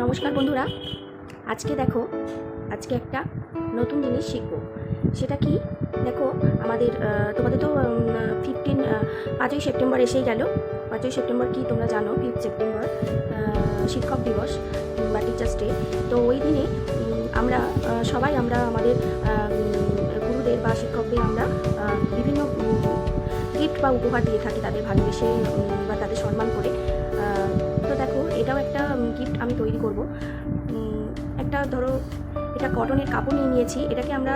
নমস্কার বন্ধুরা, আজকে দেখো একটা নতুন জিনিস শিখব। সেটা কি দেখো, আমাদের তোমাদের তো 5ই সেপ্টেম্বর এসেই গেল। 5ই সেপ্টেম্বর কি তোমরা জানো? 5 সেপ্টেম্বর শিক্ষক দিবস বা টিচার্স ডে। তো ওই দিনে আমরা সবাই আমাদের গুরুদের বা শিক্ষকদের আমরা বিভিন্ন গিফট বা উপহার দিয়ে থাকি, তাদের ভালোবেসে বা তাদের সম্মান করে। তো দেখো, এটাও একটা গিফট আমি তৈরি করব। একটা ধরো, এটা কটনের কাপড় নিয়ে নিয়েছি। এটাকে আমরা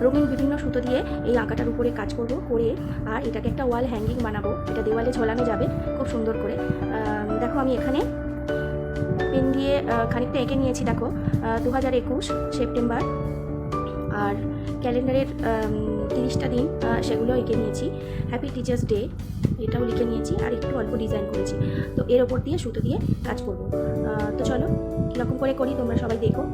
রঙিন বিভিন্ন সুতো দিয়ে এই আঁকাটার উপরে কাজ করব, করে আর এটাকে একটা ওয়াল হ্যাঙ্গিং বানাবো। এটা দেওয়ালে ঝোলানো যাবে খুব সুন্দর করে। দেখো, আমি এখানে পেন দিয়ে খানিকটা এঁকে নিয়েছি। দেখো, 2021 সেপ্টেম্বর আর ক্যালেন্ডারের 30টা দিন, সেগুলো এঁকে নিয়েছি। হ্যাপি টিচার্স ডে এটাও লিখে নিয়েছি, আর একটু অল্প ডিজাইন করেছি। তো এর ওপর দিয়ে সুতো দিয়ে কাজ করব। তো চলো কীরকম করে করি তোমরা সবাই দেখো।